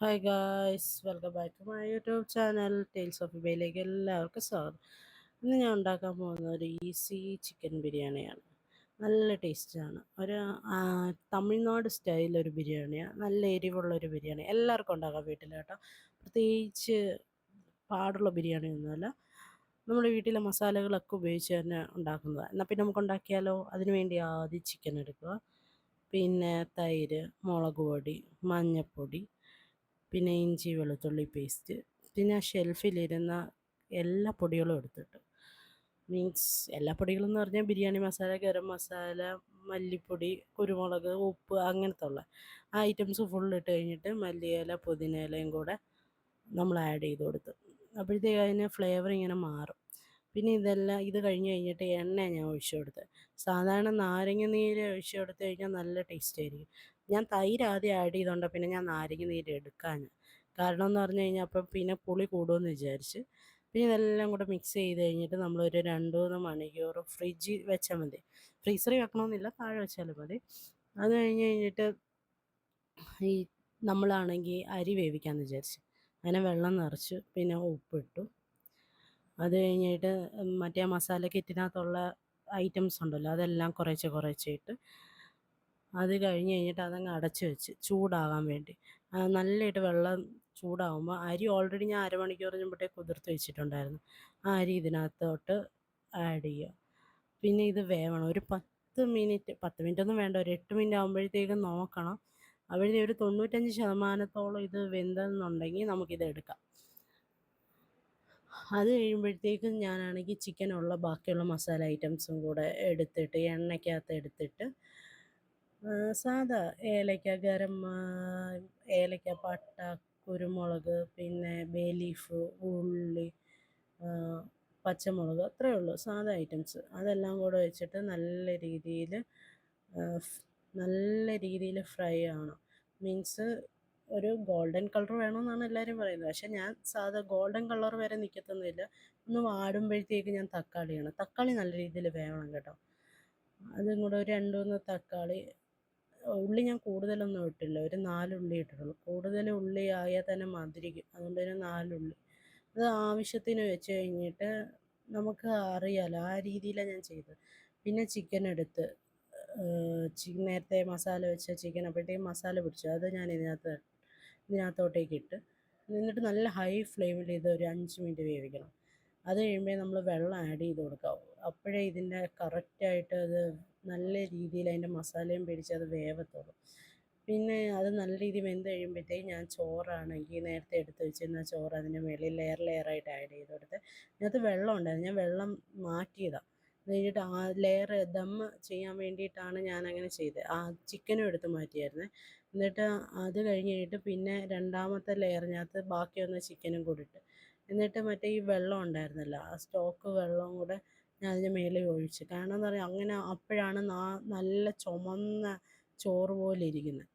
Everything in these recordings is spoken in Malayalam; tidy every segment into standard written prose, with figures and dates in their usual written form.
Hi guys, welcome back to my YouTube channel tales of ഇബയിലേക്ക് എല്ലാവർക്കും സ്വാഗതം. ഇന്ന് ഞാൻ ഉണ്ടാക്കാൻ പോകുന്ന ഒരു ഈസി ചിക്കൻ ബിരിയാണിയാണ്. നല്ല ടേസ്റ്റാണ്. തമിഴ്നാട് സ്റ്റൈൽ ഒരു ബിരിയാണിയാണ്. നല്ല എരിവുള്ളൊരു ബിരിയാണി, എല്ലാവർക്കും ഉണ്ടാക്കാം വീട്ടിൽ കേട്ടോ. പ്രത്യേകിച്ച് പാടുള്ള ബിരിയാണിയൊന്നുമല്ല. നമ്മുടെ വീട്ടിലെ മസാലകളൊക്കെ ഉപയോഗിച്ച് തന്നെ ഉണ്ടാക്കുന്നതാണ്. എന്നാൽ പിന്നെ നമുക്ക് ഉണ്ടാക്കിയാലോ. അതിന് വേണ്ടി ആദ്യം ചിക്കൻ എടുക്കുക, പിന്നെ തൈര്, മുളക് പൊടി, മഞ്ഞൾപ്പൊടി, പിന്നെ ഇഞ്ചി വെളുത്തുള്ളി പേസ്റ്റ്, പിന്നെ ആ ഷെൽഫിലിരുന്ന എല്ലാ പൊടികളും എടുത്തിട്ട്, മീൻസ് എല്ലാ പൊടികളും എന്ന് പറഞ്ഞാൽ ബിരിയാണി മസാല, ഗരം മസാല, മല്ലിപ്പൊടി, കുരുമുളക്, ഉപ്പ്, അങ്ങനത്തെ ഉള്ള ആ ഐറ്റംസ് ഫുൾ ഇട്ട് കഴിഞ്ഞിട്ട് മല്ലിയില പുതിനയിലയും കൂടെ നമ്മൾ ആഡ് ചെയ്ത് കൊടുത്ത് അപ്പോഴത്തേക്ക് അതിന് ഫ്ലേവർ ഇങ്ങനെ മാറും. പിന്നെ ഇത് കഴിഞ്ഞ് കഴിഞ്ഞിട്ട് എണ്ണ ഞാൻ ഒഴിച്ചു കൊടുത്ത്. സാധാരണ നാരങ്ങ നീര് ഒഴിച്ചു കൊടുത്തു കഴിഞ്ഞാൽ നല്ല ടേസ്റ്റ് ആയിരിക്കും. ഞാൻ തൈര് ആദ്യം ആഡ് ചെയ്തുകൊണ്ട് പിന്നെ ഞാൻ നാരങ്ങ നീര് എടുക്കാൻ കാരണം എന്ന് പറഞ്ഞു കഴിഞ്ഞാൽ അപ്പം പിന്നെ പുളി കൂടുമെന്ന് വിചാരിച്ച്. പിന്നെ ഇതെല്ലാം കൂടെ മിക്സ് ചെയ്ത് കഴിഞ്ഞിട്ട് നമ്മളൊരു 2-3 മണിക്കൂർ ഫ്രിഡ്ജിൽ വെച്ചാൽ മതി. ഫ്രീസറിൽ വെക്കണമെന്നില്ല, താഴെ വെച്ചാലും മതി. അത് കഴിഞ്ഞ് കഴിഞ്ഞിട്ട് ഈ നമ്മളാണെങ്കിൽ അരി വേവിക്കാമെന്ന് വിചാരിച്ച് അങ്ങനെ വെള്ളം നിറച്ച് പിന്നെ ഉപ്പിട്ടു. അത് കഴിഞ്ഞിട്ട് മറ്റേ മസാല കിറ്റിനകത്തുള്ള ഐറ്റംസ് ഉണ്ടല്ലോ അതെല്ലാം കുറേശ്ശെ ഇട്ട് അത് കഴിഞ്ഞ് കഴിഞ്ഞിട്ട് അതങ്ങ് അടച്ച് വെച്ച് ചൂടാകാൻ വേണ്ടി. നല്ലതായിട്ട് വെള്ളം ചൂടാകുമ്പോൾ അരി ഓൾറെഡി ഞാൻ അരമണിക്കൂർ മുമ്പേ കുതിർത്ത് വെച്ചിട്ടുണ്ടായിരുന്നു. ആ അരി ഇതിനകത്തോട്ട് ആഡ് ചെയ്യുക. പിന്നെ ഇത് വേവണം ഒരു 10 മിനിറ്റ് ഒന്നും വേണ്ട, ഒരു 8 മിനിറ്റ് ആകുമ്പോഴത്തേക്കും നോക്കണം. അവിടെ ഒരു 95% ഇത് വെന്തെന്നുണ്ടെങ്കിൽ നമുക്കിത് എടുക്കാം. അത് കഴിയുമ്പോഴത്തേക്കും ഞാനാണെങ്കിൽ ചിക്കനുള്ള ബാക്കിയുള്ള മസാല ഐറ്റംസും കൂടെ എടുത്തിട്ട് എണ്ണയ്ക്കകത്ത് എടുത്തിട്ട് സാധാ ഏലക്ക, പട്ട, കുരുമുളക്, പിന്നെ ബേ ലീഫ്, ഉള്ളി, പച്ചമുളക്, അത്രയേ ഉള്ളൂ സാധാ ഐറ്റംസ്. അതെല്ലാം കൂടെ വെച്ചിട്ട് നല്ല രീതിയിൽ ഫ്രൈ ആവണം. മീൻസ് ഒരു ഗോൾഡൻ കളർ വേണമെന്നാണ് എല്ലാവരും പറയുന്നത്. പക്ഷേ ഞാൻ സാധാ ഗോൾഡൻ കളർ വരെ നിൽക്കത്തൊന്നുമില്ല. ഒന്ന് വാടുമ്പോഴത്തേക്ക് ഞാൻ തക്കാളി നല്ല രീതിയിൽ വേവണം കേട്ടോ. അതും കൂടെ ഒരു 2-3 തക്കാളി. ഉള്ളി ഞാൻ കൂടുതലൊന്നും ഇട്ടില്ല, ഒരു 4 ഉള്ളി ഇട്ടിട്ടുള്ളൂ. കൂടുതൽ ഉള്ളി ആയാൽ തന്നെ മധുരിക്കും, അതുകൊണ്ട് ഒരു 4 ഉള്ളി. അത് ആവശ്യത്തിന് വെച്ച് കഴിഞ്ഞിട്ട് നമുക്ക് അറിയാമല്ലോ, ആ രീതിയിലാണ് ഞാൻ ചെയ്തത്. പിന്നെ ചിക്കൻ എടുത്ത് നേരത്തെ മസാല വെച്ച ചിക്കൻ അപ്പോഴത്തേക്കും മസാല പിടിച്ചു, അത് ഞാൻ ഇതിനകത്തോട്ടേക്ക് ഇട്ട് എന്നിട്ട് നല്ല ഹൈ ഫ്ലെയിമിൽ ഇത് ഒരു 5 മിനിറ്റ് വേവിക്കണം. അത് കഴിയുമ്പോൾ നമ്മൾ വെള്ളം ആഡ് ചെയ്ത് കൊടുക്കാം. അപ്പോഴേ ഇതിൻ്റെ കറക്റ്റായിട്ട് അത് നല്ല രീതിയിൽ അതിൻ്റെ മസാലയും പിടിച്ച് അത് വേവത്തുള്ളൂ. പിന്നെ അത് നല്ല രീതിയിൽ വെന്ത് കഴിയുമ്പോഴത്തേക്കും ഞാൻ ചോറാണെങ്കിൽ നേരത്തെ എടുത്ത് വെച്ചിരുന്ന ചോറ് അതിൻ്റെ മുകളിൽ ലെയറായിട്ട് ആഡ് ചെയ്ത് കൊടുത്ത്. ഇതിനകത്ത് വെള്ളം ഉണ്ടായിരുന്നു, ഞാൻ വെള്ളം മാറ്റിയതാണ്. അത് കഴിഞ്ഞിട്ട് ആ ലെയർ ദം ചെയ്യാൻ വേണ്ടിയിട്ടാണ് ഞാനങ്ങനെ ചെയ്തത്. ആ ചിക്കനും എടുത്ത് മാറ്റിയായിരുന്നു. എന്നിട്ട് അത് കഴിഞ്ഞ് കഴിഞ്ഞിട്ട് പിന്നെ രണ്ടാമത്തെ ലെയറിനകത്ത് ബാക്കി വന്ന ചിക്കനും കൂടി ഇട്ട്, എന്നിട്ട് മറ്റേ ഈ വെള്ളം ഉണ്ടായിരുന്നല്ലോ ആ സ്റ്റോക്ക് വെള്ളവും കൂടെ ഞാൻ അതിൻ്റെ മേളിൽ ഒഴിച്ച്. കാരണം എന്ന് പറഞ്ഞാൽ അങ്ങനെ അപ്പോഴാണ് നല്ല ചുമന്ന ചോറ് പോലെ ഇരിക്കുന്നത്,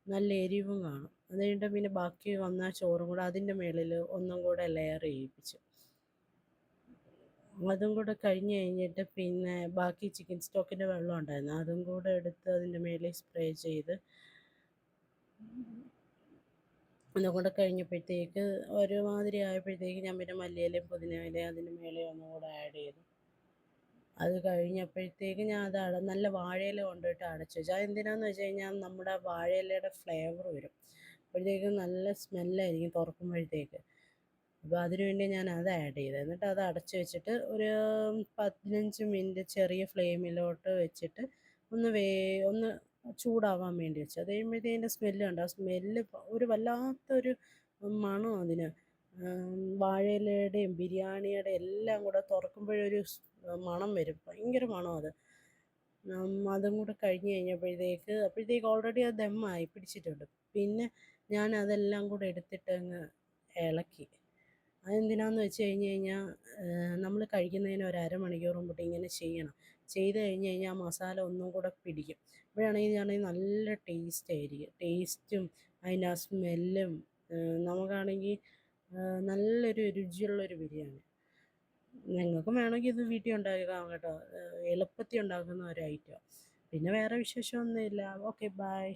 നല്ല എരിവും കാണും. അത് കഴിഞ്ഞിട്ട് പിന്നെ ബാക്കി വന്ന ചോറും കൂടെ അതിൻ്റെ മേളിൽ ഒന്നും കൂടെ ലെയർ ചെയ്യിപ്പിച്ചു. അതും കൂടെ കഴിഞ്ഞ് കഴിഞ്ഞിട്ട് പിന്നെ ബാക്കി ചിക്കൻ സ്റ്റോക്കിൻ്റെ വെള്ളം ഉണ്ടായിരുന്നു, അതും കൂടെ എടുത്ത് അതിൻ്റെ മേളിൽ സ്പ്രേ ചെയ്ത് ഒന്നും കൂടെ കഴിഞ്ഞപ്പോഴത്തേക്ക് ഒരുമാതിരി ആയപ്പോഴത്തേക്ക് ഞാൻ പിന്നെ മല്ലിയിലയും പുതിനയിലയും അതിൻ്റെ മേളിൽ ഒന്നും കൂടെ ആഡ് ചെയ്തു. അത് കഴിഞ്ഞപ്പോഴത്തേക്ക് ഞാൻ നല്ല വാഴയില കൊണ്ടിട്ട് അടച്ചു വെച്ചു. അതെന്തിനാണെന്ന് വെച്ച് കഴിഞ്ഞാൽ നമ്മുടെ വാഴയിലയുടെ ഫ്ലേവർ വരും, അപ്പോഴത്തേക്കും നല്ല സ്മെല്ലായിരിക്കും തുറക്കുമ്പോഴത്തേക്ക്. അപ്പോൾ അതിനു വേണ്ടി ഞാൻ അത് ആഡ് ചെയ്തത്. എന്നിട്ട് അത് അടച്ചു വെച്ചിട്ട് ഒരു 15 മിനിറ്റ് ചെറിയ ഫ്ലെയിമിലോട്ട് വെച്ചിട്ട് ഒന്ന് ചൂടാവാൻ വേണ്ടി വെച്ചു. അത് കഴിയുമ്പോഴത്തേക്കും അതിൻ്റെ സ്മെല്ല് കണ്ടോ, ആ സ്മെല്ല് ഒരു വല്ലാത്തൊരു മണം അതിന്. വാഴയിലയുടെയും ബിരിയാണിയുടെ എല്ലാം കൂടെ തുറക്കുമ്പോഴൊരു മണം വരും, ഭയങ്കര മണം അത്. അതും കൂടെ കഴിഞ്ഞ് അപ്പോഴത്തേക്ക് ഓൾറെഡി അത് ദമ്മായി പിടിച്ചിട്ടുണ്ട്. പിന്നെ ഞാൻ അതെല്ലാം കൂടെ എടുത്തിട്ട് അങ്ങ് ഇളക്കി. അതെന്തിനാന്ന് വെച്ച് കഴിഞ്ഞാൽ നമ്മൾ കഴിക്കുന്നതിന് ഒരു അരമണിക്കൂർ മുമ്പ് ഇങ്ങനെ ചെയ്യണം. ചെയ്ത് കഴിഞ്ഞ് കഴിഞ്ഞാൽ ആ മസാല ഒന്നും കൂടെ പിടിക്കും. ഇപ്പോഴാണെങ്കിൽ നല്ല ടേസ്റ്റും അതിൻ്റെ ആ സ്മെല്ലും. നമുക്കാണെങ്കിൽ നല്ലൊരു രുചിയുള്ളൊരു ബിരിയാണി. നിങ്ങൾക്കും വേണമെങ്കിൽ ഇത് വീട്ടിൽ ഉണ്ടാക്കാം കേട്ടോ. എളുപ്പത്തിൽ ഉണ്ടാക്കുന്ന ഒരു ഐറ്റം. പിന്നെ വേറെ വിശേഷമൊന്നുമില്ല. Okay, by.